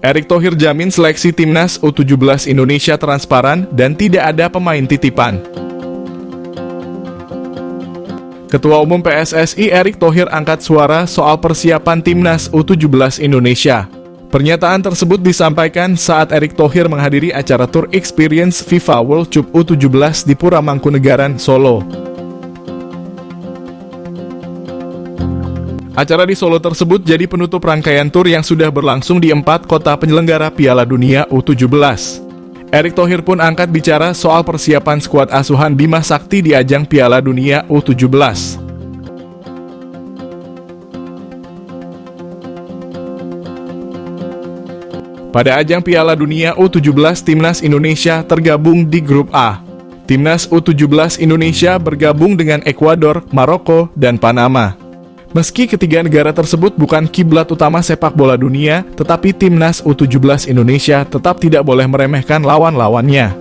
Erick Thohir jamin seleksi timnas U17 Indonesia transparan dan tidak ada pemain titipan. Ketua Umum PSSI Erick Thohir angkat suara soal persiapan timnas U17 Indonesia. Pernyataan tersebut disampaikan saat Erick Thohir menghadiri acara Tour Experience FIFA World Cup U17 di Pura Mangkunegaran, Solo. Acara di Solo tersebut jadi penutup rangkaian tur yang sudah berlangsung di 4 kota penyelenggara Piala Dunia U17. Erick Thohir pun angkat bicara soal persiapan skuad asuhan Bima Sakti di ajang Piala Dunia U17. Pada ajang Piala Dunia U17, Timnas Indonesia tergabung di Grup A. Timnas U17 Indonesia bergabung dengan Ekuador, Maroko, dan Panama. Meski ketiga negara tersebut bukan kiblat utama sepak bola dunia, tetapi Timnas U17 Indonesia tetap tidak boleh meremehkan lawan-lawannya.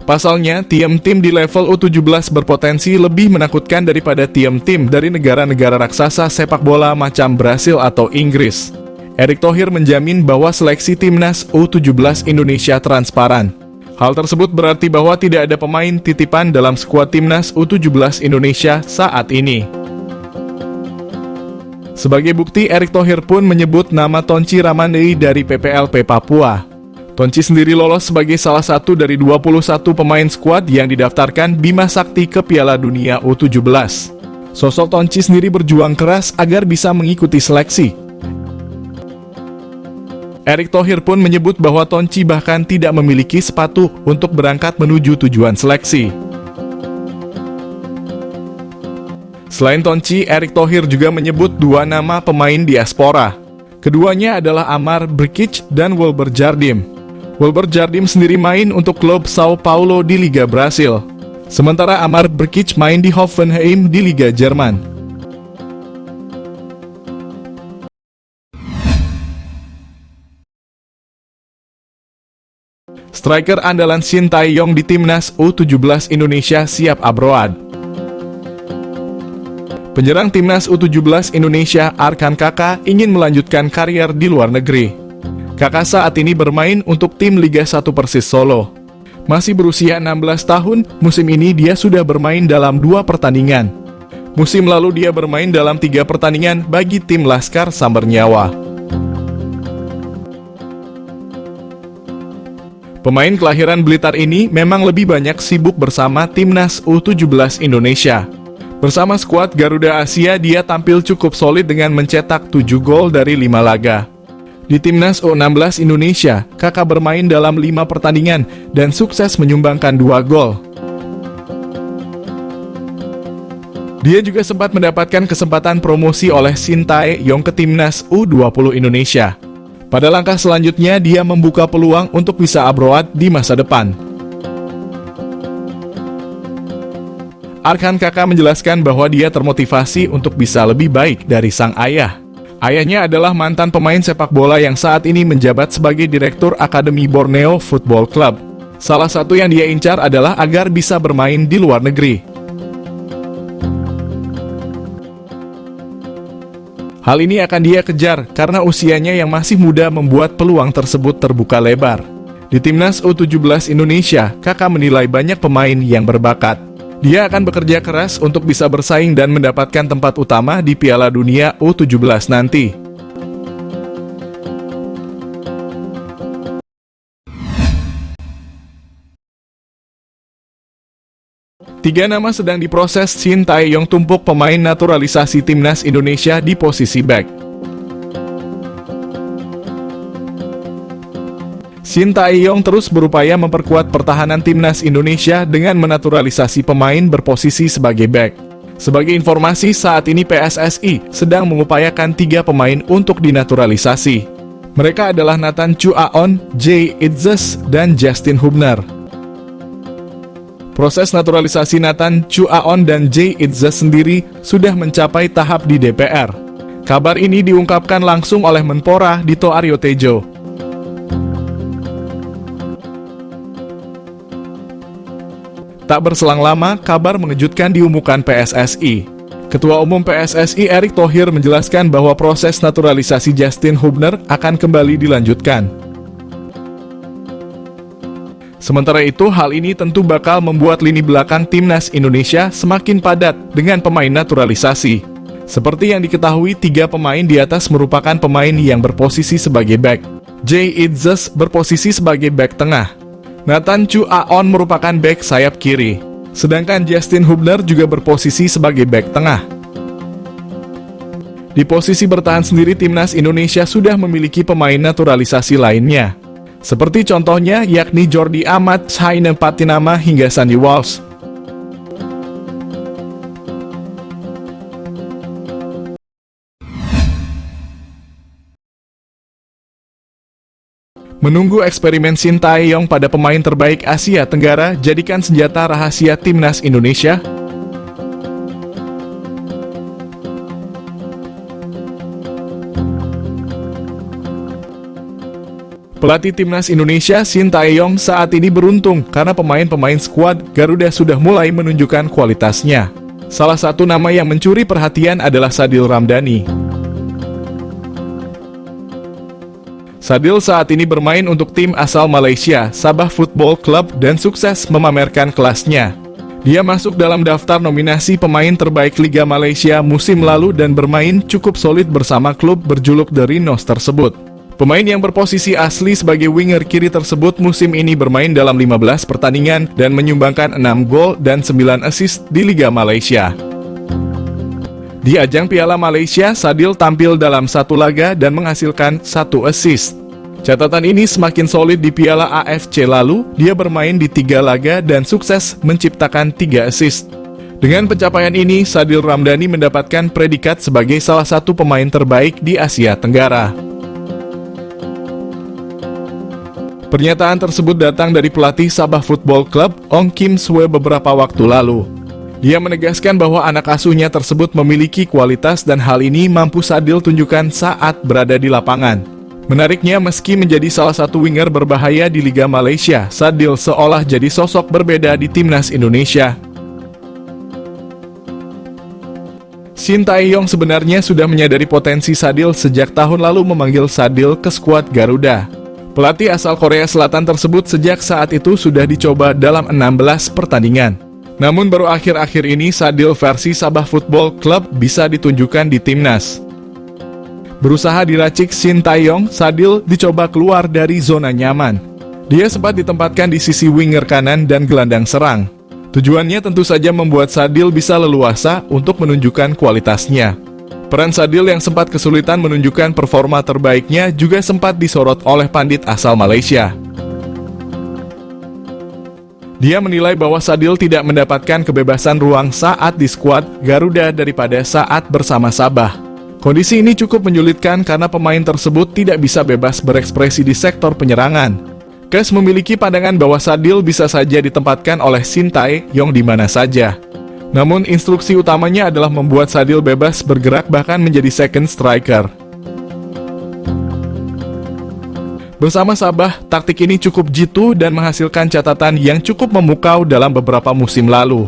Pasalnya, tim-tim di level U17 berpotensi lebih menakutkan daripada tim-tim dari negara-negara raksasa sepak bola macam Brasil atau Inggris. Erick Thohir menjamin bahwa seleksi Timnas U17 Indonesia transparan. Hal tersebut berarti bahwa tidak ada pemain titipan dalam skuad Timnas U17 Indonesia saat ini. Sebagai bukti, Erick Thohir pun menyebut nama Tonci Ramanei dari PPLP Papua. Tonci sendiri lolos sebagai salah satu dari 21 pemain skuad yang didaftarkan Bima Sakti ke Piala Dunia U17. Sosok Tonci sendiri berjuang keras agar bisa mengikuti seleksi. Erick Thohir pun menyebut bahwa Tonci bahkan tidak memiliki sepatu untuk berangkat menuju tujuan seleksi. Selain Tonci, Erick Thohir juga menyebut 2 nama pemain diaspora. Keduanya adalah Amar Brkic dan Wilber Jardim. Wilber Jardim sendiri main untuk klub Sao Paulo di Liga Brasil. Sementara Amar Brkic main di Hoffenheim di Liga Jerman. Striker andalan Shin Tae-yong di Timnas U17 Indonesia siap abroad. Penyerang Timnas U17 Indonesia Arkan Kaka ingin melanjutkan karier di luar negeri. Kaka saat ini bermain untuk tim Liga 1 Persis Solo. Masih berusia 16 tahun, musim ini dia sudah bermain dalam 2 pertandingan. Musim lalu dia bermain dalam 3 pertandingan bagi tim Laskar Sambernyawa. Pemain kelahiran Blitar ini memang lebih banyak sibuk bersama Timnas U17 Indonesia. Bersama skuad Garuda Asia, dia tampil cukup solid dengan mencetak 7 gol dari 5 laga. Di Timnas U16 Indonesia, Kakak bermain dalam 5 pertandingan dan sukses menyumbangkan 2 gol. Dia juga sempat mendapatkan kesempatan promosi oleh Shin Tae-yong ke Timnas U20 Indonesia. Pada langkah selanjutnya, dia membuka peluang untuk bisa abroad di masa depan. Arkan Kaka menjelaskan bahwa dia termotivasi untuk bisa lebih baik dari sang ayah. Ayahnya adalah mantan pemain sepak bola yang saat ini menjabat sebagai Direktur Akademi Borneo Football Club. Salah satu yang dia incar adalah agar bisa bermain di luar negeri. Hal ini akan dia kejar karena usianya yang masih muda membuat peluang tersebut terbuka lebar. Di Timnas U17 Indonesia, Kakak menilai banyak pemain yang berbakat. Dia akan bekerja keras untuk bisa bersaing dan mendapatkan tempat utama di Piala Dunia U17 nanti. Tiga nama sedang diproses. Shin Tae-yong tumpuk pemain naturalisasi Timnas Indonesia di posisi bek. Shin Tae-yong terus berupaya memperkuat pertahanan Timnas Indonesia dengan menaturalisasi pemain berposisi sebagai bek. Sebagai informasi, saat ini PSSI sedang mengupayakan 3 pemain untuk dinaturalisasi. Mereka adalah Nathan Chu Aon, Jay Itzes, dan Justin Hubner. Proses naturalisasi Nathan Chu Aon dan Jay Itzes sendiri sudah mencapai tahap di DPR. Kabar ini diungkapkan langsung oleh Menpora Dito Aryo Tejo. Tak berselang lama, kabar mengejutkan diumumkan PSSI. Ketua Umum PSSI Erick Thohir menjelaskan bahwa proses naturalisasi Justin Hubner akan kembali dilanjutkan. Sementara itu, hal ini tentu bakal membuat lini belakang timnas Indonesia semakin padat dengan pemain naturalisasi. Seperti yang diketahui, 3 pemain di atas merupakan pemain yang berposisi sebagai back. Jay Itzes berposisi sebagai back tengah. Nathan Chu Aon merupakan back sayap kiri. Sedangkan Justin Hubner juga berposisi sebagai back tengah. Di posisi bertahan sendiri, timnas Indonesia sudah memiliki pemain naturalisasi lainnya. Seperti contohnya yakni Jordi Amat, Shaina Patinama hingga Sandy Walsh. Menunggu eksperimen Shin Tae-yong pada pemain terbaik Asia Tenggara jadikan senjata rahasia timnas Indonesia. Pelatih timnas Indonesia Shin Tae-yong saat ini beruntung karena pemain-pemain skuad Garuda sudah mulai menunjukkan kualitasnya. Salah satu nama yang mencuri perhatian adalah Sadil Ramdhani. Sadil saat ini bermain untuk tim asal Malaysia, Sabah Football Club, dan sukses memamerkan kelasnya. Dia masuk dalam daftar nominasi pemain terbaik Liga Malaysia musim lalu dan bermain cukup solid bersama klub berjuluk The Rhinos tersebut. Pemain yang berposisi asli sebagai winger kiri tersebut musim ini bermain dalam 15 pertandingan dan menyumbangkan 6 gol dan 9 assist di Liga Malaysia. Di ajang Piala Malaysia, Sadil tampil dalam 1 laga dan menghasilkan 1 assist. Catatan ini semakin solid di Piala AFC lalu, dia bermain di 3 laga dan sukses menciptakan 3 assist. Dengan pencapaian ini, Sadil Ramdhani mendapatkan predikat sebagai salah satu pemain terbaik di Asia Tenggara. Pernyataan tersebut datang dari pelatih Sabah Football Club, Ong Kim Swe beberapa waktu lalu. Dia menegaskan bahwa anak asuhnya tersebut memiliki kualitas dan hal ini mampu Sadil tunjukkan saat berada di lapangan. Menariknya, meski menjadi salah satu winger berbahaya di Liga Malaysia, Sadil seolah jadi sosok berbeda di timnas Indonesia. Shin Tae-yong sebenarnya sudah menyadari potensi Sadil sejak tahun lalu memanggil Sadil ke skuad Garuda. Pelatih asal Korea Selatan tersebut sejak saat itu sudah dicoba dalam 16 pertandingan. Namun baru akhir-akhir ini Sadil versi Sabah Football Club bisa ditunjukkan di timnas. Berusaha diracik Shin Tae-yong, Sadil dicoba keluar dari zona nyaman. Dia sempat ditempatkan di sisi winger kanan dan gelandang serang. Tujuannya tentu saja membuat Sadil bisa leluasa untuk menunjukkan kualitasnya. Peran Sadil yang sempat kesulitan menunjukkan performa terbaiknya juga sempat disorot oleh pandit asal Malaysia. Dia menilai bahwa Sadil tidak mendapatkan kebebasan ruang saat di skuad Garuda daripada saat bersama Sabah. Kondisi ini cukup menyulitkan karena pemain tersebut tidak bisa bebas berekspresi di sektor penyerangan. Kes memiliki pandangan bahwa Sadil bisa saja ditempatkan oleh Shin Tae-yong di mana saja. Namun instruksi utamanya adalah membuat Sadil bebas bergerak bahkan menjadi second striker. Bersama Sabah, taktik ini cukup jitu dan menghasilkan catatan yang cukup memukau dalam beberapa musim lalu.